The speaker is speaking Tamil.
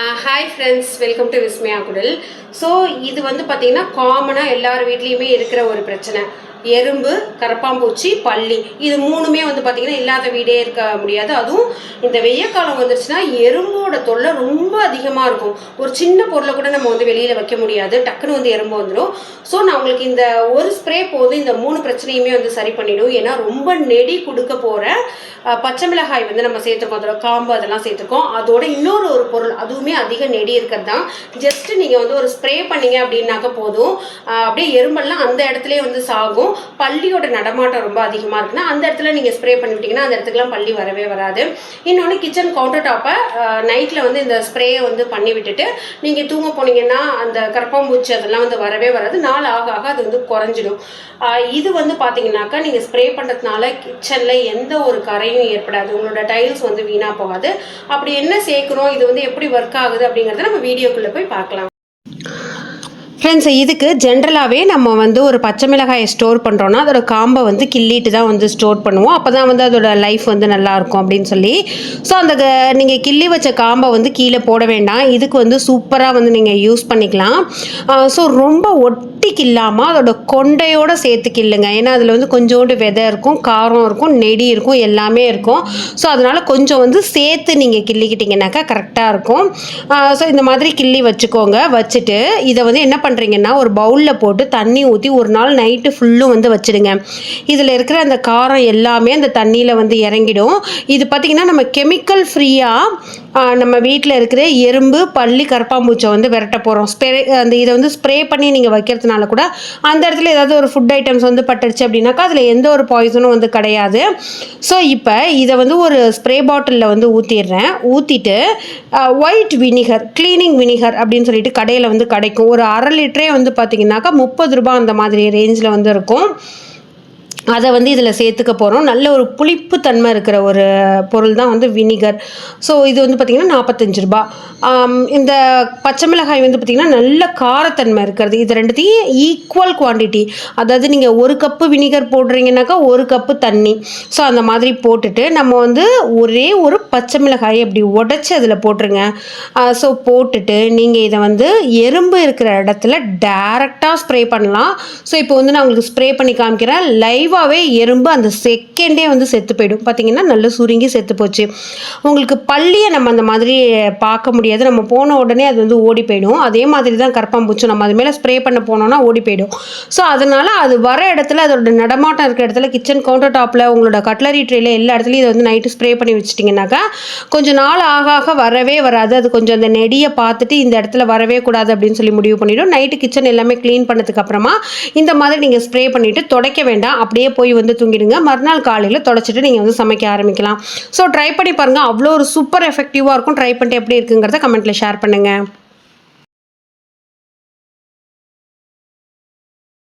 Hi friends, welcome to Vismaya குடல். ஸோ இது வந்து பார்த்தீங்கன்னா காமனாக எல்லார் வீட்லேயுமே இருக்கிற ஒரு பிரச்சனை. எறும்பு, கரப்பாம்பூச்சி, பல்லி, இது மூணுமே வந்து பார்த்திங்கன்னா இல்லாத வீடே இருக்க முடியாது. அதுவும் இந்த வெய்ய காலம் வந்துருச்சுன்னா எறும்போட தொல்லை ரொம்ப அதிகமாக இருக்கும். ஒரு சின்ன பொருளை கூட நம்ம வந்து வெளியில் வைக்க முடியாது, டக்குன்னு வந்து எறும்பு வந்துடும். ஸோ நான் உங்களுக்கு இந்த ஒரு ஸ்ப்ரே போதும் இந்த மூணு பிரச்சனையுமே வந்து சரி பண்ணிடும். ஏன்னா ரொம்ப நெடி கொடுக்க போகிற பச்சை மிளகாய் வந்து நம்ம சேர்த்துருக்கோம், அதோட காம்பு அதெல்லாம் சேர்த்துருக்கோம். அதோட இன்னொரு ஒரு பொருள், அதுவுமே அதிக நெடி இருக்கிறது தான். ஜஸ்ட்டு நீங்கள் வந்து ஒரு ஸ்ப்ரே பண்ணிங்க அப்படின்னாக்க போதும், அப்படியே எறும்பெல்லாம் அந்த இடத்துலேயே வந்து சாகும். பள்ளியோட நடமாட்டம் ரொம்ப அதிகமாக இருக்குன்னா அந்த இடத்துல நீங்கள் ஸ்ப்ரே பண்ணிவிட்டிங்கன்னா அந்த இடத்துக்குலாம் பள்ளி வரவே வராது. இன்னொன்று, கிச்சன் கவுண்டர் டாப்பை நைட்டில் வந்து இந்த ஸ்ப்ரேயை வந்து பண்ணி விட்டுட்டு நீங்கள் தூங்க போனீங்கன்னா அந்த கரப்பாம்பூச்சி அதெல்லாம் வந்து வரவே வராது. நாள் ஆக ஆக அது வந்து குறைஞ்சிடும். இது வந்து பார்த்தீங்கன்னாக்கா நீங்கள் ஸ்ப்ரே பண்ணுறதுனால கிச்சனில் எந்த ஒரு கரையும் ஏற்படாது, உங்களோட டைல்ஸ் வந்து வீணாக போகாது. அப்படி என்ன சேர்க்குறோம், இது வந்து எப்படி ஒர்க் ஆகுது அப்படிங்கிறத நம்ம வீடியோக்குள்ளே போய் பார்க்கலாம். ஃப்ரெண்ட்ஸ், இதுக்கு ஜென்ரலாகவே நம்ம வந்து ஒரு பச்சை மிளகாயை ஸ்டோர் பண்ணுறோன்னா அதோட காம்பை வந்து கிள்ளிட்டு தான் வந்து ஸ்டோர் பண்ணுவோம். அப்போ தான் வந்து அதோட லைஃப் வந்து நல்லாயிருக்கும் அப்படின்னு சொல்லி. ஸோ அந்த நீங்கள் கிள்ளி வச்ச காம்பை வந்து கீழே போட வேண்டாம். இதுக்கு வந்து சூப்பராக வந்து நீங்கள் யூஸ் பண்ணிக்கலாம். ஸோ ரொம்ப ஒட்டி கில்லாமல் அதோட கொண்டையோடு சேர்த்து கில்லுங்க. ஏன்னா அதில் வந்து கொஞ்சோண்டு விதை இருக்கும், காரம் இருக்கும், நெடி இருக்கும், எல்லாமே இருக்கும். ஸோ அதனால் கொஞ்சம் வந்து சேர்த்து நீங்கள் கிள்ளிக்கிட்டிங்கனாக்கா கரெக்டாக இருக்கும். ஸோ இந்த மாதிரி கிள்ளி வச்சுக்கோங்க. வச்சுட்டு இதை வந்து என்ன பண்ணுறீங்கன்னா ஒரு பவுலில் போட்டு தண்ணி ஊற்றி ஒரு நாள் நைட்டு ஃபுல்லும் வந்து வச்சுடுங்க. இதில் இருக்கிற அந்த காரம் எல்லாமே அந்த தண்ணியில் வந்து இறங்கிடும். இது பார்த்திங்கன்னா நம்ம கெமிக்கல் ஃப்ரீயாக நம்ம வீட்டில் இருக்கிற எறும்பு, பல்லி, கரப்பாம்பூச்சை வந்து விரட்ட போகிறோம். இதை வந்து ஸ்ப்ரே பண்ணி நீங்கள் வைக்கிறதுனால கூட அந்த இடத்துல ஏதாவது ஒரு ஃபுட் ஐட்டம்ஸ் வந்து பட்டுடுச்சு அப்படின்னாக்கா அதில் எந்த ஒரு பாய்சனும் வந்து கிடையாது. ஸோ இப்போ இதை வந்து ஒரு ஸ்ப்ரே பாட்டிலில் வந்து ஊற்றிடுறேன். ஊற்றிட்டு ஒயிட் வினிகர், க்ளீனிங் வினிகர் அப்படின்னு சொல்லிட்டு கடையில் வந்து கிடைக்கும். ஒரு 1/2 லிட்டரே வந்து பார்த்திங்கனாக்கா 30 ரூபா அந்த மாதிரி ரேஞ்சில் வந்து இருக்கும். அதை வந்து இதில் சேர்த்துக்க போகிறோம். நல்ல ஒரு புளிப்பு தன்மை இருக்கிற ஒரு பொருள் தான் வந்து வினிகர். ஸோ இது வந்து பார்த்திங்கன்னா 45 ரூபா. இந்த பச்சை மிளகாய் வந்து பார்த்திங்கன்னா நல்ல காரத்தன்மை இருக்கிறது. இது ரெண்டுத்தையும் ஈக்குவல் குவான்டிட்டி, அதாவது நீங்கள் 1 கப்பு வினிகர் போடுறீங்கன்னாக்கா 1 கப்பு தண்ணி. ஸோ அந்த மாதிரி போட்டுட்டு நம்ம வந்து ஒரே ஒரு பச்சை மிளகாயை அப்படி உடச்சி அதில் போட்டுருங்க. ஸோ போட்டுட்டு நீங்கள் இதை வந்து எறும்பு இருக்கிற இடத்துல டைரெக்டாக ஸ்ப்ரே பண்ணலாம். ஸோ இப்போ வந்து நான் உங்களுக்கு ஸ்ப்ரே பண்ணி காமிக்கிறேன். லைவாகவே எறும்பு அந்த செகண்டே வந்து செத்து போயிடும். பார்த்திங்கன்னா நல்ல சுருங்கி செத்து போச்சு. உங்களுக்கு பல்லியை நம்ம அந்த மாதிரி பார்க்க முடியாது, நம்ம போன உடனே அது வந்து ஓடி போயிடும். அதே மாதிரி தான் கரப்பாம்பூச்சி, நம்ம அது மேலே ஸ்ப்ரே பண்ண போனோம்னா ஓடி போயிடும். ஸோ அதனால் அது வர இடத்துல அதோட நடமாட்டம் இருக்கிற இடத்துல கிச்சன் கவுண்டர் டாப்பில், உங்களோட கட்லரி ட்ரேயில் எல்லா இடத்துலையும் இதை வந்து நைட்டு ஸ்ப்ரே பண்ணி வச்சிட்டிங்கனாக்கா கொஞ்சம் நாள் ஆக ஆக வரவே வராது. அது கொஞ்சம் அந்த நெடியை பார்த்துட்டு இந்த இடத்துல வரவே கூடாது அப்படின்னு சொல்லி முடிவு பண்ணிவிடும். நைட்டு கிச்சன் எல்லாமே க்ளீன் பண்ணதுக்கு அப்புறமா இந்த மாதிரி நீங்கள் ஸ்ப்ரே பண்ணிவிட்டு துடைக்க வேண்டாம், அப்படியே போய் வந்து தூங்கிடுங்க. மறுநாள் காலையில் துடைச்சிட்டு நீங்கள் வந்து சமைக்க ஆரம்பிக்கலாம். ஸோ ட்ரை பண்ணி பாருங்கள், அவ்வளோ ஒரு சூப்பர் எஃபெக்டிவாக இருக்கும். ட்ரை பண்ணிட்டு எப்படி இருக்குங்கிறத கமெண்ட்டில் ஷேர் பண்ணுங்கள்.